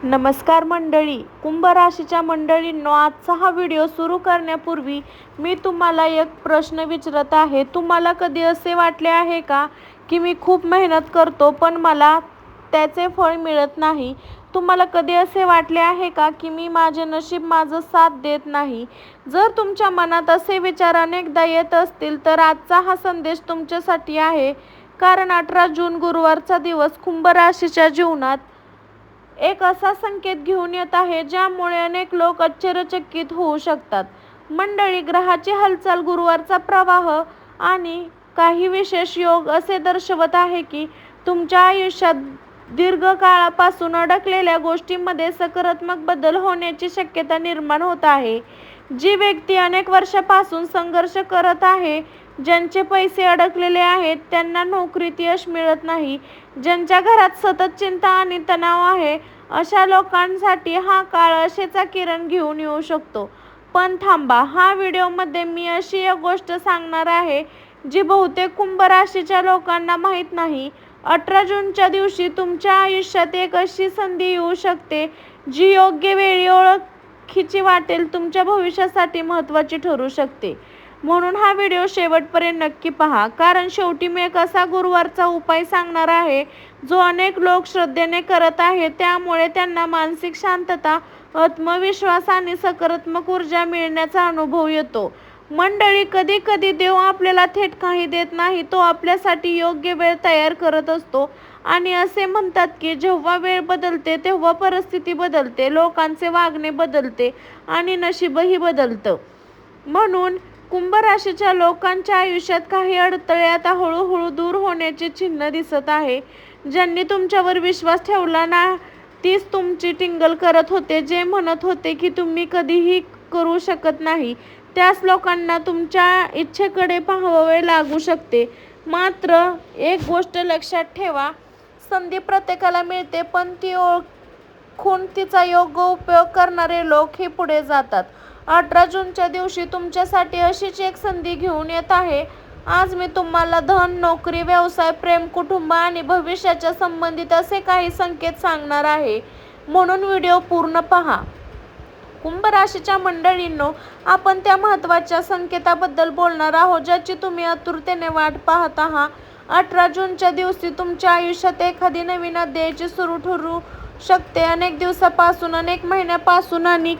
नमस्कार मंडळी, कुंभ राशीच्या मंडळींनो, आजचा हा व्हिडिओ सुरू करण्यापूर्वी मी तुम्हाला एक प्रश्न विचारत आहे. तुम्हाला कधी असे वाटले आहे का की मी खूप मेहनत करतो पण मला त्याचे फळ मिळत नाही? तुम्हाला कधी असे वाटले आहे का की मी माझे नशीब माझं साथ देत नाही? जर तुमच्या मनात असे विचार अनेकदा येत असतील तर आजचा हा संदेश तुमच्यासाठी आहे. कारण 18 जून गुरुवारचा दिवस कुंभ राशीच्या जीवनात एक असा संकेत घेऊन येत आहे ज्यामुळे अनेक लोक आश्चर्यचकित होऊ शकतात. मंडळी, ग्रहाची हालचाल, गुरुवारचा प्रवाह आणि काही विशेष योग असे दर्शवत आहे की तुमच्या आयुष्यात दीर्घकाळापासून अडकलेल्या गोष्टींमध्ये सकारात्मक बदल होण्याची शक्यता निर्माण होत आहे. जी व्यक्ती अनेक वर्षापासून संघर्ष करत आहे, ज्यांचे पैसे अडकलेले आहेत, त्यांना नोकरीत यश मिळत नाही, ज्यांच्या घरात सतत चिंता आणि तणाव आहे, अशा लोकांसाठी हा काळ आशेचा किरण घेऊन येऊ शकतो. पण थांबा, हा व्हिडिओमध्ये मी अशी एक गोष्ट सांगणार आहे जी बहुतेक कुंभ राशीच्या लोकांना माहीत नाही. 18 जूनच्या दिवशी तुमच्या आयुष्यात एक अशी संधी येऊ शकते जी योग्य वेळी ओळखीची वाटेल, तुमच्या भविष्यासाठी महत्त्वाची ठरू शकते. म्हणून हा व्हिडिओ शेवटपर्यंत नक्की पहा, कारण शेवटी मी एक असा गुरुवारचा उपाय सांगणार आहे जो अनेक लोक श्रद्धेने करत आहेत. त्यामुळे त्यांना मानसिक शांतता, आत्मविश्वास आणि सकारात्मक ऊर्जा मिळण्याचा अनुभव येतो. मंडळी, कधी कधी देव आपल्याला थेट काही देत नाही, तो आपल्यासाठी योग्य वेळ तयार करत असतो. आणि असे म्हणतात की जेव्हा वेळ बदलते तेव्हा परिस्थिती बदलते, लोकांचे वागणे बदलते आणि नशीबही बदलतं. म्हणून कुंभ राशीच्या लोकांच्या आयुष्यात काही अडथळे आता हळूहळू दूर होण्याचे चिन्ह दिसत आहे. ज्यांनी तुमच्यावर विश्वास ठेवला ना, तीच तुमची टिंगल करत होते, जे म्हणत होते की तुम्ही कधीही करू शकत नाही, त्याच लोकांना तुमच्या इच्छेकडे पाहावे लागू शकते. मात्र एक गोष्ट लक्षात ठेवा, संधी प्रत्येकाला मिळते, पण ती ओळखून तिचा योग्य उपयोग करणारे लोक हे पुढे जातात. 18 जूनच्या दिवशी तुमच्यासाठी अशीच एक संधी घेऊन येत आहे. आज मी तुम्हाला धन, नोकरी, व्यवसाय, प्रेम, कुटुंब आणि भविष्याच्या संबंधित असे काही संकेत सांगणार आहे, म्हणून व्हिडिओ पूर्ण पहा. कुंभ राशीच्या मंडळींनो, आपण त्या महत्त्वाच्या संकेताबद्दल बोलणार आहोत ज्याची तुम्ही आतुरतेने वाट पाहत आहात. 18 जूनच्या दिवशी तुमच्या आयुष्यात एखादी नवीन अध्यायाची सुरू ठरू शकते. अनेक दिवसापासून, अनेक महिन्यापासून आणि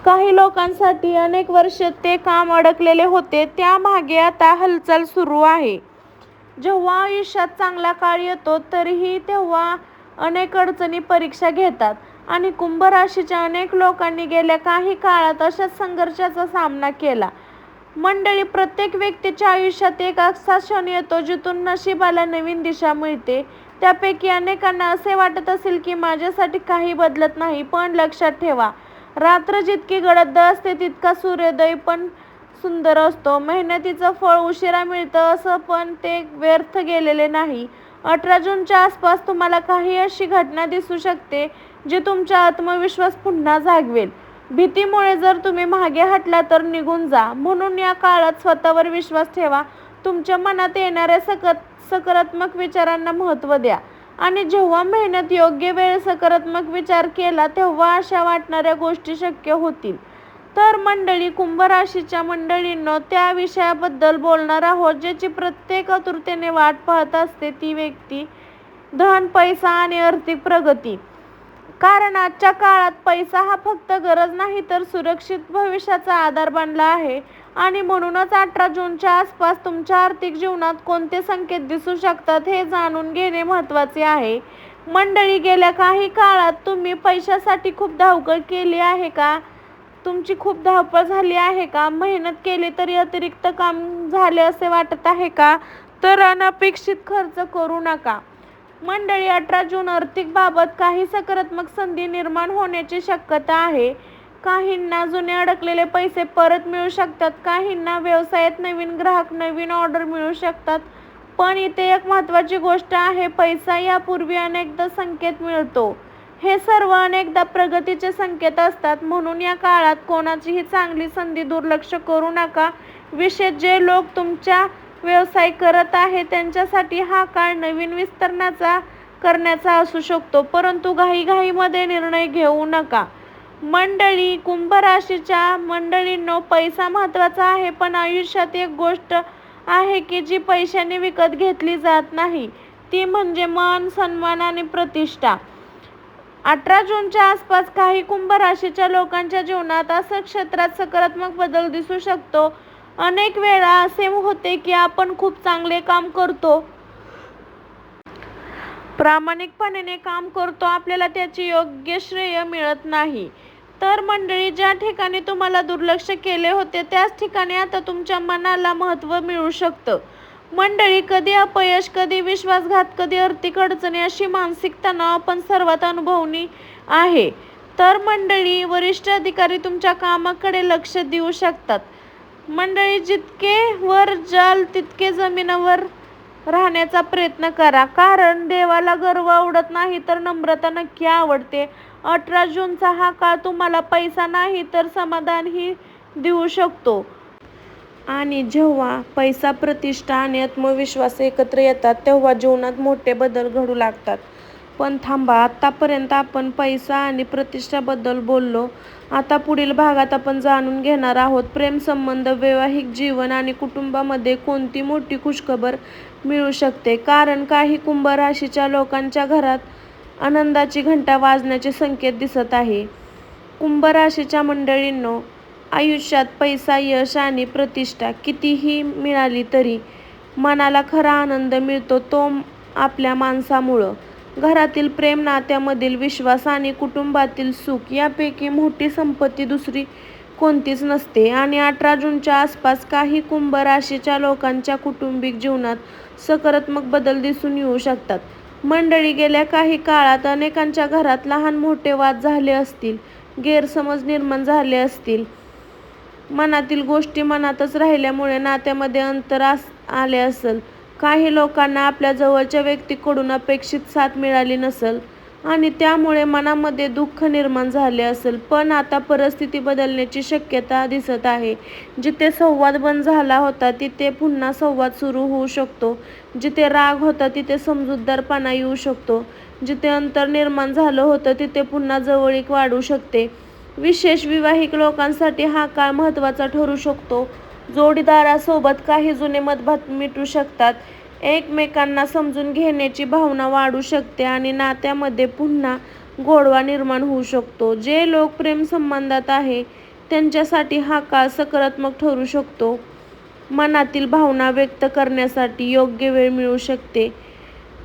काही लोकांसाठी अनेक वर्ष ते काम अडकलेले होते, त्यामागे आता हालचाल सुरू आहे. जेव्हा आयुष्यात चांगला काळ येतो तरीही तेव्हा अनेक अडचणी परीक्षा घेतात आणि कुंभ राशीच्या अनेक लोकांनी गेल्या काही काळात अशाच संघर्षाचा सामना केला. मंडळी, प्रत्येक व्यक्तीच्या आयुष्यात एक असा क्षण येतो जिथून नशिबाला नवीन दिशा मिळते. त्यापैकी अनेकांना असे वाटत असेल की माझ्यासाठी काही बदलत नाही, पण लक्षात ठेवा, रात्र जितकी गडद असते तितका सूर्योदय पण सुंदर असतो. मेहनतीचं फळ उशिरा मिळतं असं, पण ते व्यर्थ गेलेले नाही. 18 जूनच्या आसपास तुम्हाला काही अशी घटना दिसू शकते जी तुमचा आत्मविश्वास पुन्हा जागवेल. भीतीमुळे जर तुम्ही मागे हटला तर निघून जा. म्हणून या काळात स्वतःवर विश्वास ठेवा, तुमच्या मनात येणाऱ्या सकारात्मक विचारांना महत्त्व द्या आणि जेव्हा मेहनत, योग्य वेळ, सकारात्मक विचार केला तेव्हा अशा वाटणाऱ्या गोष्टी शक्य होतील. तर मंडळी, कुंभ राशीच्या मंडळींनो, त्या विषयाबद्दल बोलणार आहोत ज्याची प्रत्येक आतुरतेने वाट पाहत असते, ती व्यक्ती धन, पैसा आणि आर्थिक प्रगती. कारण आजच्या काळात पैसा हा फक्त गरज नाही तर सुरक्षित भविष्याचा आधार बनला आहे. आणि म्हणूनच 18 जूनच्या आसपास तुमच्या आर्थिक जीवनात कोणते संकेत दिसू शकतात हे जाणून घेणे महत्त्वाचे आहे. मंडळी, गेल्या काही काळात तुम्ही पैशासाठी खूप धावपळ केली आहे का? तुमची खूप धावपळ झाली आहे का? मेहनत केली तरी अतिरिक्त काम झाले असे वाटत आहे का? तर अनपेक्षित खर्च करू नका. मंडळी, 18 जून आर्थिक बाबत काही सकारात्मक संधी निर्माण होण्याची शक्यता आहे. काहींना जुने अडकलेले पैसे परत मिळू शकतात, काहींना व्यवसायात नवीन ग्राहक, नवीन ऑर्डर मिळू शकतात. पण इथे एक महत्त्वाची गोष्ट आहे, पैसा यापूर्वी अनेकदा संकेत मिळतो. हे सर्व अनेकदा प्रगतीचे संकेत असतात. म्हणून या काळात कोणाचीही चांगली संधी दुर्लक्ष करू नका. विशेष जे लोक तुमच्या व्यवसाय करत आहेत त्यांच्यासाठी हा काळ नवीन विस्तारण्याचा करण्याचा असू शकतो, परंतु घाईघाईमध्ये निर्णय घेऊ नका. मंडळी, कुंभ राशीच्या मंडळींनो, पैसा महत्त्वाचा आहे, पण आयुष्यात एक गोष्ट आहे की जी पैशाने विकत घेतली जात नाही, ती म्हणजे मान, सन्मान आणि प्रतिष्ठा. 18 जूनच्या आसपास काही कुंभ राशीच्या लोकांच्या जीवनात असं क्षेत्रात सकारात्मक बदल दिसू शकतो. अनेक वेळा असे होते की आपण खूप चांगले काम करतो, प्रामाणिकपणे काम करतो, आपल्याला त्याची योग्य श्रेय मिळत नाही. तर मंडळी, ज्या ठिकाणी तुम्हाला दुर्लक्ष केले होते त्याच ठिकाणी आता तुमच्या मनाला महत्त्व मिळू शकतं. मंडळी, कधी अपयश, कधी विश्वासघात, कधी आर्थिक अडचणी अशी मानसिक तणाव आपण सर्वात अनुभवणी आहे. तर मंडळी, वरिष्ठ अधिकारी तुमच्या कामाकडे लक्ष देऊ शकतात. मंडळी, जितके वर जाल तितके जमिनीवर राहण्याचा प्रयत्न करा, कारण देवाला गर्व आवडत नाही तर नम्रता नक्की आवडते. 18 जूनचा हा काळ तुम्हाला पैसा नाही तर समाधानही देऊ शकतो. आणि जेव्हा पैसा, प्रतिष्ठा आणि आत्मविश्वास एकत्र येतात तेव्हा जीवनात मोठे बदल घडू लागतात. पण थांबा, आतापर्यंत आपण पैसा आणि प्रतिष्ठेबद्दल बोललो. आता पुढील भागात आपण जाणून घेणार आहोत प्रेमसंबंध, वैवाहिक जीवन आणि कुटुंबामध्ये कोणती मोठी खुशखबर मिळू शकते. कारण काही कुंभ राशीच्या लोकांच्या घरात आनंदाची घंटा वाजण्याचे संकेत दिसत आहे. कुंभ राशीच्या मंडळींनो, आयुष्यात पैसा, यश आणि प्रतिष्ठा कितीही मिळाली तरी मनाला खरा आनंद मिळतो तो आपल्या माणसामुळं. घरातील प्रेम, नात्यामधील विश्वास आणि कुटुंबातील सुख यापैकी मोठी संपत्ती दुसरी कोणतीच नसते. आणि 18 जूनच्या आसपास काही कुंभ राशीच्या लोकांच्या कौटुंबिक जीवनात सकारात्मक बदल दिसून येऊ शकतात. मंडळी, गेल्या काही काळात अनेकांच्या घरात लहान मोठे वाद झाले असतील, गैरसमज निर्माण झाले असतील, मनातील गोष्टी मनातच राहिल्यामुळे नात्यामध्ये अंतर आले असेल, काही लोकांना आपल्या जवळच्या व्यक्तीकडून अपेक्षित साथ मिळाली नसेल आणि त्यामुळे मनामध्ये दुःख निर्माण झाले असेल. पण आता परिस्थिती बदलण्याची शक्यता दिसत आहे. जिथे संवाद बंद झाला होता तिथे पुन्हा संवाद सुरू होऊ शकतो. जिथे राग होता तिथे समजूतदारपणा येऊ शकतो. जिथे अंतर निर्माण झालं होतं तिथे पुन्हा जवळीक वाढू शकते. विशेष विवाहिक लोकांसाठी हा काळ महत्त्वाचा ठरू शकतो. जोडीदारासोबत काही जुने मतभेद मिटू शकतात, एकमेकांना समजून घेण्याची भावना वाढू शकते आणि नात्यामध्ये पुन्हा गोडवा निर्माण होऊ शकतो. जे लोक प्रेमसंबंधात आहे त्यांच्यासाठी हा काळ सकारात्मक ठरू शकतो. मनातील भावना व्यक्त करण्यासाठी योग्य वेळ मिळू शकते.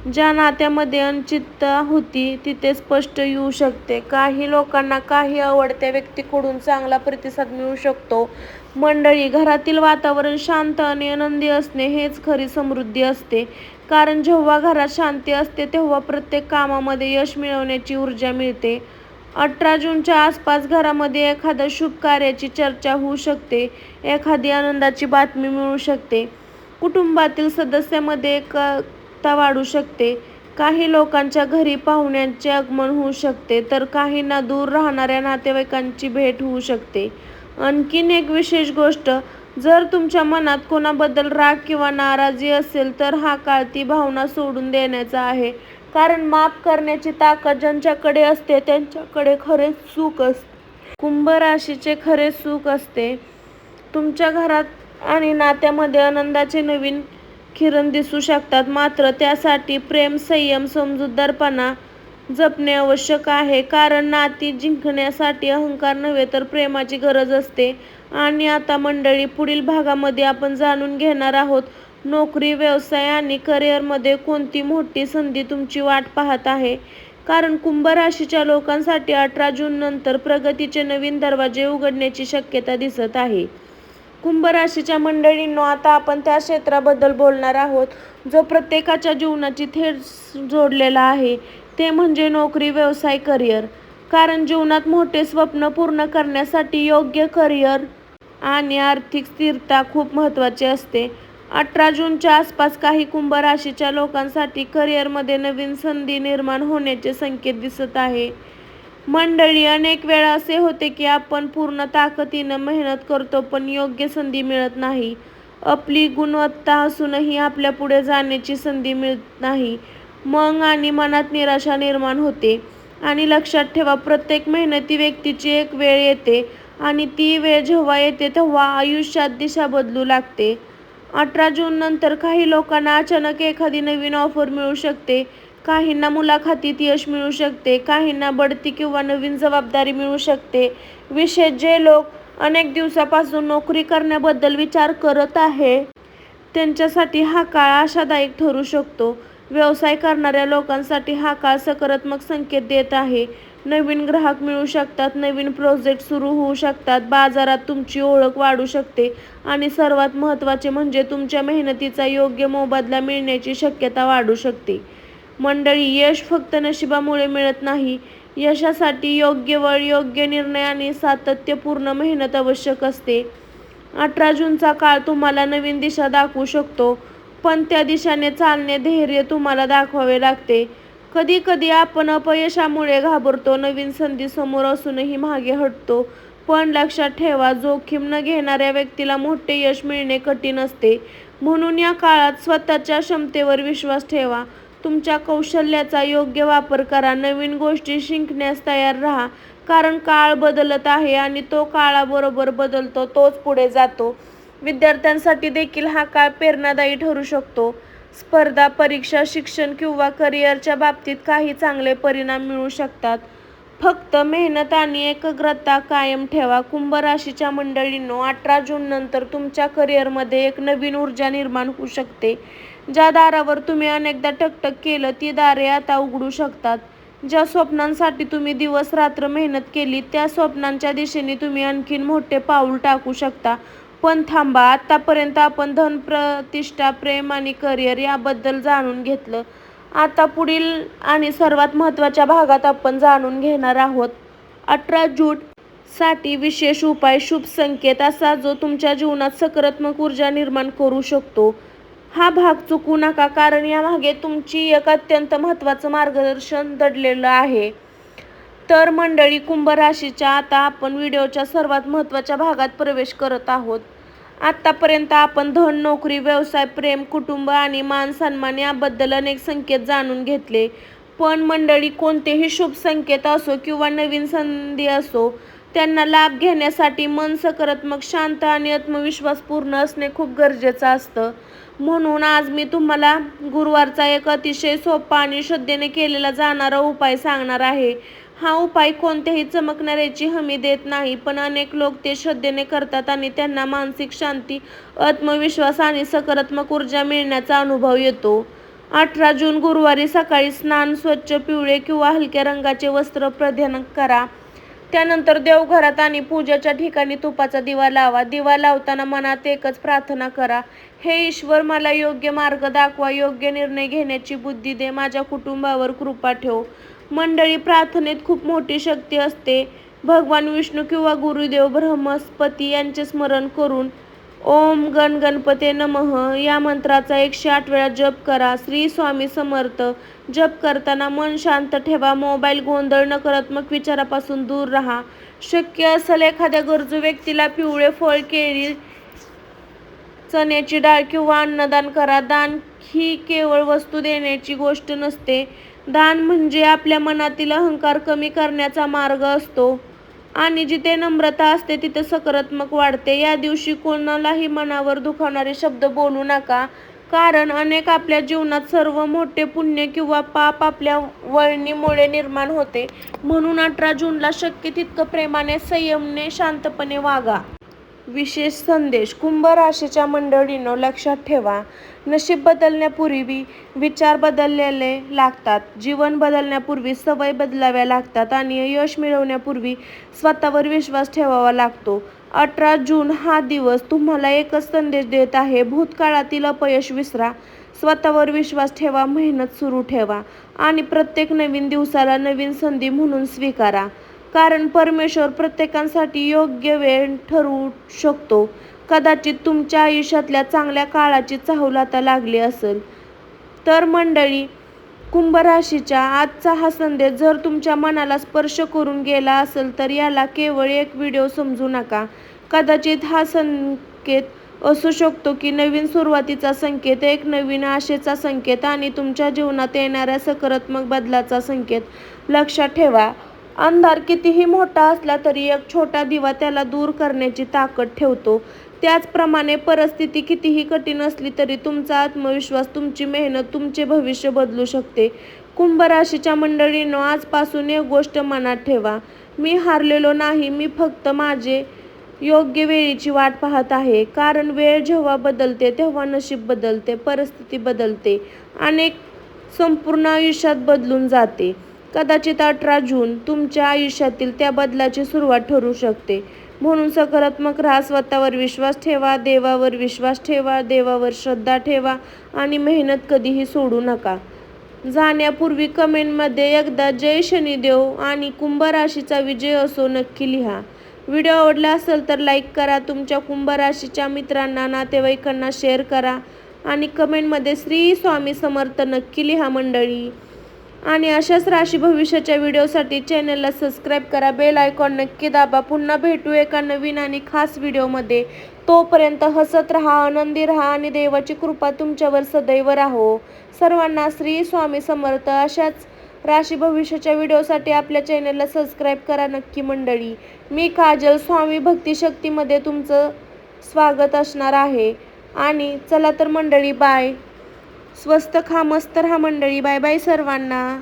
ज्या नात्यामध्ये अनिश्चितता होती तिथे स्पष्ट येऊ शकते. काही लोकांना काही आवडत्या व्यक्तीकडून चांगला प्रतिसाद मिळू शकतो. मंडळी, घरातील वातावरण शांत आणि आनंदी असणे हेच खरी समृद्धी असते. कारण जेव्हा घरात शांती असते तेव्हा प्रत्येक कामामध्ये यश मिळवण्याची ऊर्जा मिळते. 18 जूनच्या आसपास घरामध्ये एखाद्या शुभ कार्याची चर्चा होऊ शकते, एखादी आनंदाची बातमी मिळू शकते, कुटुंबातील सदस्यांमध्ये एकता वाढू शकते. काही लोकांच्या घरी पाहुण्यांचे आगमन होऊ शकते तर काहींना दूर राहणाऱ्या नातेवाईकांची भेट होऊ शकते. आणखीन एक विशेष गोष्ट, जर तुमच्या मनात कोणाबद्दल राग किंवा नाराजी असेल तर हा काळ ती भावना सोडून देण्याचा आहे. कारण माफ करण्याची ताकद ज्यांच्याकडे असते त्यांच्याकडे खरे सुख असते. कुंभ राशीचे खरे सुख असते तुमच्या घरात आणि नात्यामध्ये आनंदाचे नवीन किरण दिसू शकतात. मात्र त्यासाठी प्रेम, संयम, समजूतदारपणा जपणे आवश्यक आहे. कारण नाती जिंकण्यासाठी अहंकार नव्हे तर प्रेमाची गरज असते. आणि आता मंडळी, पुढील भागामध्ये आपण जाणून घेणार आहोत नोकरी, व्यवसाय आणि करिअरमध्ये कोणती मोठी संधी तुमची वाट पाहत आहे. कारण कुंभ राशीच्या लोकांसाठी 18 जून नंतर प्रगतीचे नवीन दरवाजे उघडण्याची शक्यता दिसत आहे. कुंभ राशीच्या मंडळींनो, आता आपण त्या क्षेत्राबद्दल बोलणार आहोत जो प्रत्येकाच्या जीवनाची थेट जोडलेला आहे, ते म्हणजे नोकरी, व्यवसाय, करिअर. कारण जीवनात मोठे स्वप्न पूर्ण करण्यासाठी योग्य करिअर आणि आर्थिक स्थिरता खूप महत्त्वाची असते. 18 जूनच्या आसपास काही कुंभ राशीच्या लोकांसाठी करिअरमध्ये नवीन संधी निर्माण होण्याचे संकेत दिसत आहे. मंडळी, अनेक वेळा असे होते की आपण पूर्ण ताकदीनं मेहनत करतो पण योग्य संधी मिळत नाही. आपली गुणवत्ता असूनही आपल्या पुढे जाण्याची संधी मिळत नाही. मग आणि मनात निराशा निर्माण होते. आणि लक्षात ठेवा, प्रत्येक मेहनती व्यक्तीची एक वेळ येते आणि ती वेळ जेव्हा येते तेव्हा आयुष्यात दिशा बदलू लागते. 18 जून नंतर काही लोकांना अचानक एखादी नवीन ऑफर मिळू शकते, काहींना मुलाखतीत यश मिळू शकते, काहींना बढती किंवा नवीन जबाबदारी मिळू शकते. विशेष जे लोक अनेक दिवसापासून नोकरी करण्याबद्दल विचार करत आहे त्यांच्यासाठी हा काळ आशादायक ठरू शकतो. व्यवसाय करणाऱ्या लोकांसाठी हा काळ सकारात्मक संकेत देत आहे. नवीन ग्राहक मिळू शकतात, नवीन प्रोजेक्ट सुरू होऊ शकतात, बाजारात तुमची ओळख वाढू शकते आणि सर्वात महत्त्वाचे म्हणजे तुमच्या मेहनतीचा योग्य मोबदला मिळण्याची शक्यता वाढू शकते. मंडळी, यश फक्त नशिबामुळे मिळत नाही. यशासाठी योग्य वेळ, योग्य निर्णय आणि सातत्यपूर्ण मेहनत आवश्यक असते. 18 जूनचा काळ तुम्हाला नवीन दिशा दाखवू शकतो, पण त्या दिशेने चालणे धैर्य तुम्हाला दाखवावे लागते. कधी कधी आपण अपयशामुळे घाबरतो, नवीन संधी समोर असूनही मागे हटतो. पण लक्षात ठेवा, जोखीम न घेणाऱ्या व्यक्तीला मोठे यश मिळणे कठीण असते. म्हणून या काळात स्वतःच्या क्षमतेवर विश्वास ठेवा, तुमच्या कौशल्याचा योग्य वापर करा, नवीन गोष्टी शिकण्यास तयार राहा. कारण काळ बदलत आहे आणि तो काळाबरोबर बदलतो तोच पुढे जातो. विद्यार्थ्यांसाठी देखील हा काळ प्रेरणादायी ठरू शकतो. स्पर्धा परीक्षा, शिक्षण किंवा करिअरच्या बाबतीत काही चांगले परिणाम मिळू शकतात. फक्त मेहनत आणि एकाग्रता कायम ठेवा. कुंभ राशीच्या मंडळींनो, 18 जून नंतर तुमच्या करिअरमध्ये एक नवीन ऊर्जा निर्माण होऊ शकते. ज्या दारावर तुम्ही अनेकदा टकटक केलं ती दारे आता उघडू शकतात. ज्या स्वप्नांसाठी तुम्ही दिवस रात्र मेहनत केली त्या स्वप्नांच्या दिशेने तुम्ही आणखीन मोठे पाऊल टाकू शकता. पण थांबा, आतापर्यंत आपण धन, प्रतिष्ठा, प्रेम आणि करिअर याबद्दल जाणून घेतलं. आता पुढील आणि सर्वात महत्त्वाच्या भागात आपण जाणून घेणार आहोत 18 जून साठी विशेष उपाय, शुभ संकेत असा जो तुमच्या जीवनात सकारात्मक ऊर्जा निर्माण करू शकतो. हा भाग चुकू नका, कारण यामागे तुमची एक अत्यंत महत्त्वाचं मार्गदर्शन दडलेलं आहे. तर मंडळी, कुंभ राशीच्या आता आपण व्हिडिओच्या सर्वात महत्त्वाच्या भागात प्रवेश करत आहोत. आतापर्यंत आपण धन, नोकरी, व्यवसाय, प्रेम, कुटुंब आणि मान सन्मान याबद्दल अनेक संकेत जाणून घेतले. पण मंडळी, कोणतेही शुभ संकेत असो किंवा नवीन संधी असो, त्यांना लाभ घेण्यासाठी मन सकारात्मक, शांत आणि आत्मविश्वासपूर्ण असणे खूप गरजेचं असतं. म्हणून आज मी तुम्हाला गुरुवारचा एक अतिशय सोपा आणि श्रद्धेने केलेला जाणारा उपाय सांगणार आहे. हा उपाय कोणत्याही चमकणाऱ्याची हमी देत नाही, पण अनेक लोक ते श्रद्धेने करतात आणि त्यांना मानसिक शांती, आत्मविश्वास आणि सकारात्मक ऊर्जा मिळण्याचा अनुभव येतो. 18 जून गुरुवारी सकाळी स्नान, स्वच्छ पिवळे किंवा हलक्या रंगाचे वस्त्र परिधान करा. त्यानंतर देवघरात आणि पूजेच्या ठिकाणी तुपाचा दिवा लावा. दिवा लावताना मनात एकच प्रार्थना करा, हे ईश्वर, मला योग्य मार्ग दाखवा, योग्य निर्णय घेण्याची बुद्धी दे, माझ्या कुटुंबावर कृपा ठेव. मंडळी, प्रार्थनेत खूप मोठी शक्ती असते. भगवान विष्णू किंवा गुरुदेव बृहस्पती यांचे स्मरण करून ओम गण गणपते नमः या मंत्राचा 108 वेळा जप करा. श्री स्वामी समर्थ जप करताना मन शांत ठेवा. मोबाईल, गोंधळ, नकारात्मक विचारापासून दूर राहा. शक्य असेल एखाद्या गरजू व्यक्तीला पिवळे फळ, केळी, चण्याची डाळ किंवा अन्नदान करा. दान ही केवळ वस्तू देण्याची गोष्ट नसते. दान म्हणजे आपल्या मनातील अहंकार कमी करण्याचा मार्ग असतो आणि जिथे नम्रता असते तिथे सकारात्मक वाढते. या दिवशी कोणालाही मनावर दुखावणारे शब्द बोलू नका, कारण अनेक आपल्या जीवनात सर्व मोठे पुण्य किंवा पाप आपल्या वळणीमुळे निर्माण होते. म्हणून 18 जूनला शक्य तितकं प्रेमाने, संयमाने, शांतपणे वागा. विशेष संदेश, कुंभ राशीच्या मंडळींनो, लक्षात ठेवा, नशीब बदलण्यापूर्वी विचार बदललेले लागतात. जीवन बदलण्यापूर्वी सवय बदलाव्या लागतात आणि यश मिळवण्यापूर्वी स्वतःवर विश्वास ठेवावा लागतो. 18 जून हा दिवस तुम्हाला एकच संदेश देत आहे, भूतकाळातील अपयश विसरा, स्वतःवर विश्वास ठेवा, मेहनत सुरू ठेवा आणि प्रत्येक नवीन दिवसाला नवीन संधी म्हणून स्वीकारा. कारण परमेश्वर प्रत्येकासाठी योग्य वेळ ठरवू शकतो. कदाचित तुमच्या आयुष्यातल्या चांगल्या काळाची चाहूल आता लागली असेल. तर मंडळी, कुंभ राशीच्या आजचा हा संदेश जर तुमच्या मनाला स्पर्श करून गेला असेल तर याला केवळ एक व्हिडिओ समजू नका. कदाचित हा संकेत असू शकतो की नवीन सुरुवातीचा संकेत, एक नवीन आशेचा संकेत आणि तुमच्या जीवनात येणाऱ्या सकारात्मक बदलाचा संकेत. लक्षात ठेवा, अंधार कितीही मोठा असला तरी एक छोटा दिवा त्याला दूर करण्याची ताकद ठेवतो. त्याचप्रमाणे परिस्थिती कितीही कठीण असली तरी तुमचा आत्मविश्वास, तुमची मेहनत तुमचे भविष्य बदलू शकते. कुंभ राशीच्या मंडळींनो, आजपासून एक गोष्ट मनात ठेवा, मी हारलेलो नाही, मी फक्त माझे योग्य वेळेची वाट पाहत आहे. कारण वेळ जेव्हा बदलते तेव्हा नशीब बदलते, परिस्थिती बदलते, अनेक संपूर्ण आयुष्यात बदलून जाते. कदाचित 18 जून तुमच्या आयुष्यातील त्या बदलाची सुरुवात ठरू शकते. म्हणून सकारात्मक राहा, स्वतःवर विश्वास ठेवा, देवावर विश्वास ठेवा, देवावर श्रद्धा ठेवा आणि मेहनत कधीही सोडू नका. जाण्यापूर्वी कमेंटमध्ये एकदा जय शनिदेव आणि कुंभ राशीचा विजय असो नक्की लिहा. व्हिडिओ आवडला असेल तर लाईक करा, तुमच्या कुंभ राशीच्या मित्रांना, नातेवाईकांना शेअर करा आणि कमेंटमध्ये श्री स्वामी समर्थ नक्की लिहा मंडळी. आणि अशाच राशी भविष्याच्या व्हिडिओसाठी चॅनलला सबस्क्राईब करा, बेल आयकॉन नक्की दाबा. पुन्हा भेटू एका नवीन आणि खास व्हिडिओमध्ये. तोपर्यंत हसत राहा, आनंदी राहा आणि देवाची कृपा तुमच्यावर सदैव राहो. सर्वांना श्री स्वामी समर्थ. अशाच राशी भविष्याच्या व्हिडिओसाठी आपल्या चॅनलला सबस्क्राईब करा नक्की मंडळी. मी काजल, स्वामी भक्ती शक्तीमध्ये तुमचं स्वागत असणार आहे. आणि चला तर मंडळी, बाय. स्वस्त खा, मस्त राहा मंडळी. बाय बाय सर्वांना.